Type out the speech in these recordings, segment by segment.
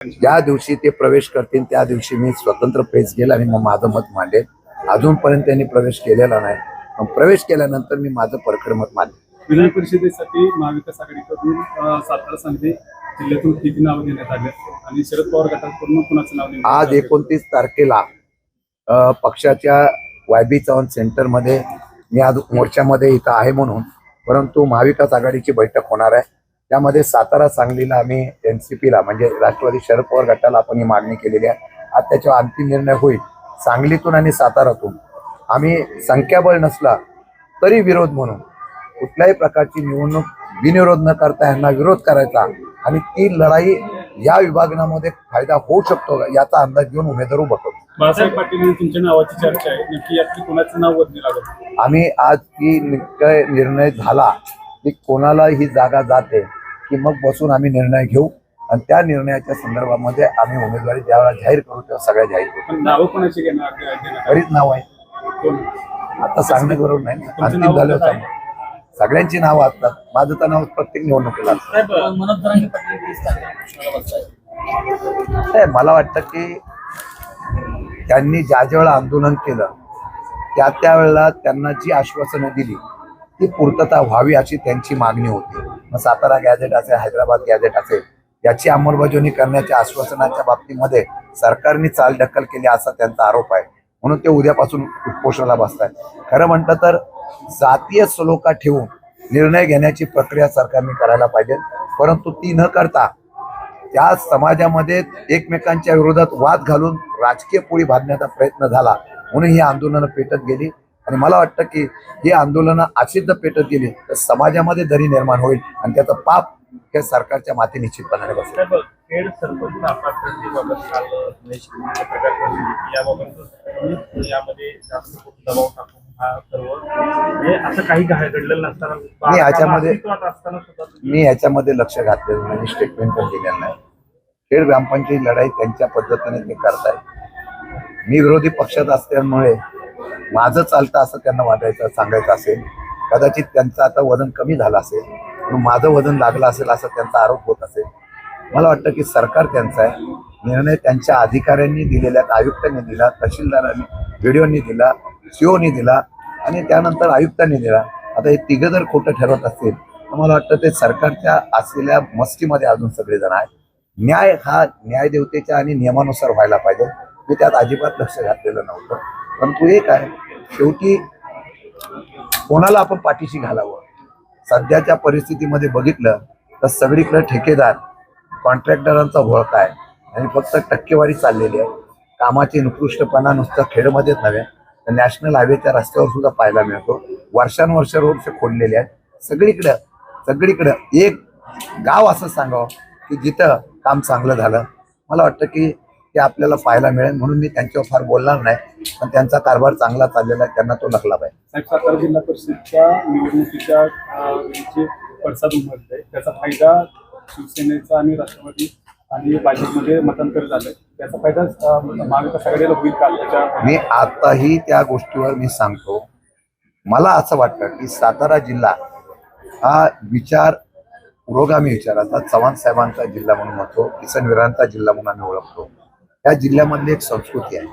ज्या दिवशी ते प्रवेश करतील त्या दिवशी मी स्वतंत्र प्रेस घेईल आणि मग माझं मत मांडेल. अजूनपर्यंत त्यांनी प्रवेश केलेला नाही. मग प्रवेश केल्यानंतर मी माझं परखड मत मांडेल. विधान परिषदेसाठी महाविकास आघाडीकडून सातारा सांगली जिल्ह्यातून किती नावं देण्यात आले आणि शरद पवार गटाकडून कुणाचं नाव नेमकं आज 29 तारखेला पक्षाच्या YB चव्हाण सेंटरमध्ये मी आज मोर्चामध्ये इथं आहे म्हणून, परंतु महाविकास आघाडीची बैठक होणार आहे. त्यामध्ये सातारा सांगलीला आम्ही NCPला म्हणजे राष्ट्रवादी शरद पवार गटाला आपण ही मागणी केलेली आहे. आज त्याच्यावर अंतिम निर्णय होईल. सांगलीतून आणि सातारातून आम्ही संख्याबळ नसला तरी विरोध म्हणून कुठल्याही प्रकारची निवडणूक बिनविरोध न करता यांना विरोध करायचा आणि ती लढाई या विभागनामध्ये फायदा होऊ शकतो याचा अंदाज घेऊन उमेदवार उभा करतो. बाळासाहेब पाटील तुमच्या नावाची चर्चा आहे, नक्की यातली कोणाचं नाव वरती लागत? आम्ही आज की निर्णय झाला की कोणाला ही जागा जाते की मग बसून आम्ही निर्णय घेऊ आणि त्या निर्णयाच्या संदर्भामध्ये आम्ही उमेदवारी ज्यावेळेला जाहीर करू तेव्हा सगळ्या जाहीर करू. नावं कोणाची घेणार? बरीच नाव आहे, आता सांगणे बरोबर नाही. अंतिम झालं सगळ्यांची नावं असतात. माझं तर नाव प्रत्येक निवडणुकीला असतं. मला वाटतं की त्यांनी ज्या वेळेला आंदोलन केलं त्या वेळेला त्यांना जी आश्वासनं दिली ती पूर्तता व्हावी अशी त्यांची मागणी होती. मग सातारा गॅझेट असेल, हैदराबाद गॅझेट असेल, याची अंमलबजावणी करण्याच्या आश्वासनाच्या बाबतीमध्ये सरकारने चालढकल केली असा त्यांचा आरोप आहे. म्हणून ते उद्यापासून उपोषणाला बसत आहेत. खरं म्हटलं तर जातीय सलोखा ठेवून निर्णय घेण्याची प्रक्रिया सरकारने करायला पाहिजे, परंतु ती न करता त्या समाजामध्ये एकमेकांच्या विरोधात वाद घालून राजकीय पोळी बांधण्याचा प्रयत्न झाला. म्हणून ही आंदोलनं पेटत गेली आणि मला वाटतं की ही आंदोलनं असिद्ध पेटत गेली तर समाजामध्ये दरी निर्माण होईल आणि त्याचं पाप हे सरकारच्या माती निश्चितपणाने बसेल. असं काही घडलेलं नसताना मी याच्यामध्ये लक्ष घातलेलं नाही, स्टेटमेंट पण दिलेलं नाही. खेड ग्रामपंचायत लढाई त्यांच्या पद्धतीने ते करतायत. मी विरोधी पक्षात असल्यामुळे माझं चालतं असं त्यांना वाटायचं सांगायचं असेल. कदाचित त्यांचं आता वजन कमी झालं असेल म्हणून माझं वजन लागलं असेल असा त्यांचा आरोप होत असेल. मला वाटतं की सरकार त्यांचं आहे. निर्णय त्यांच्या अधिकाऱ्यांनी दिलेल्या, आयुक्तांनी दिला, तहसीलदारांनी, VDOनी दिला, COनी दिला आणि त्यानंतर आयुक्तांनी दिला. आता हे तिघं जर खोटं ठरवत असतील तर मला वाटतं ते सरकारच्या असलेल्या मस्तीमध्ये अजून सगळेजण आहे. न्याय हा न्यायदेवतेच्या आणि नियमानुसार व्हायला पाहिजे. मी त्यात अजिबात लक्ष घातलेलं नव्हतं. परंतु एक आहे, शेवटी कोणाला आपण पाठीशी घालावं. सध्याच्या परिस्थितीमध्ये बघितलं तर सगळीकडे ठेकेदार कॉन्ट्रॅक्टरांचा घोळका आहे आणि फक्त टक्केवारी चाललेली आहे. कामाची निकृष्टपणा नुसतं खेडमध्येच नव्हे तर नॅशनल हायवेच्या रस्त्यावर सुद्धा पाहायला मिळतो. वर्षानुवर्ष रोडचे खोदलेले आहेत. सगळीकडं एक गाव असं सांगावं की जिथं काम चांगलं झालं. मला वाटतं की ते आपल्याला पाहायला मिळेल म्हणून मी त्यांच्यावर फार बोलणार नाही, पण त्यांचा कारभार चांगला चाललेला आहे, त्यांना तो नकला पाहिजे. सातारा जिल्हा परिषदच्या निवडणुकीच्या जे पडसाद उमटले त्याचा फायदा शिवसेनेचा आणि राष्ट्रवादी आणि भाजपमध्ये मतांतर झालंय, त्याचा फायदा महाविकास आघाडीला होईल का? मी आताही त्या गोष्टीवर मी सांगतो. मला असं वाटतं की सातारा जिल्हा हा विचार पुरोगामी विचाराचा चव्हाण साहेबांचा जिल्हा म्हणून म्हणतो, किसनवीरांचा जिल्हा म्हणून आम्ही ओळखतो. त्या जिल्ह्यामधली एक संस्कृती आहे,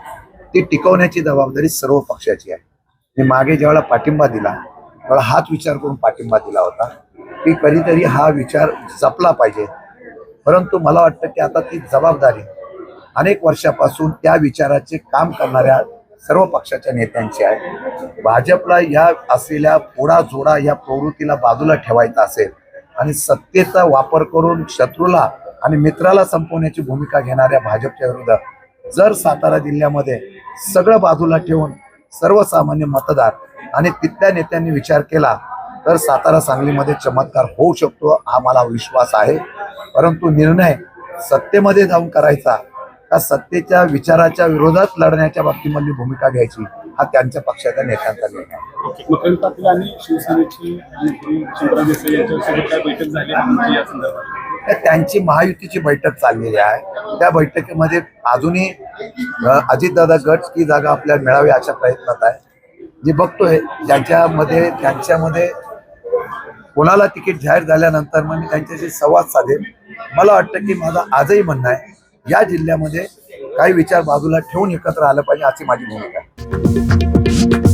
ती टिकवण्याची जबाबदारी सर्व पक्षाची आहे. मी मागे ज्यावेळेला पाठिंबा दिला त्यावेळेला हाच विचार करून पाठिंबा दिला होता की कधीतरी हा विचार जपला पाहिजे. परंतु मला वाटतं की आता ती जबाबदारी अनेक वर्षापासून त्या विचाराचे काम करणाऱ्या सर्व पक्षाच्या नेत्यांची आहे. भाजपला या असलेल्या फोडाजोडा या प्रवृत्तीला बाजूला ठेवायचा असेल आणि सत्तेचा वापर करून शत्रूला आणि मित्राला संपवण्याची भूमिका घेणाऱ्या भाजपच्या विरोधात जर सातारा जिल्ह्यामध्ये सगळं बाजूला ठेवून सर्वसामान्य मतदार आणि तिथल्या नेत्यांनी विचार केला तर सातारा सांगलीमध्ये चमत्कार होऊ शकतो हा मला विश्वास आहे. परंतु निर्णय सत्तेमध्ये जाऊन करायचा का सत्तेच्या विचाराच्या विरोधात लढण्याच्या बाबतीमधली भूमिका घ्यायची हा त्यांच्या पक्षाच्या नेत्यांचा निर्णय आहे. मकरंद पाटील आणि शिवसेनेची बैठक झाली म्हणजे या संदर्भात त्यांची महायुतीची बैठक चाललेली आहे. त्या बैठकीमध्ये अजूनही अजितदादा गट की जागा आपल्याला मिळावी अशा प्रयत्नात आहे. जे बघतोय त्यांच्यामध्ये कोणाला तिकीट जाहीर झाल्यानंतर मग मी त्यांच्याशी संवाद साधेन. मला वाटतं की माझं आजही म्हणणं आहे या जिल्ह्यामध्ये काही विचार बाजूला ठेवून एकत्र आलं पाहिजे अशी माझी भूमिका आहे.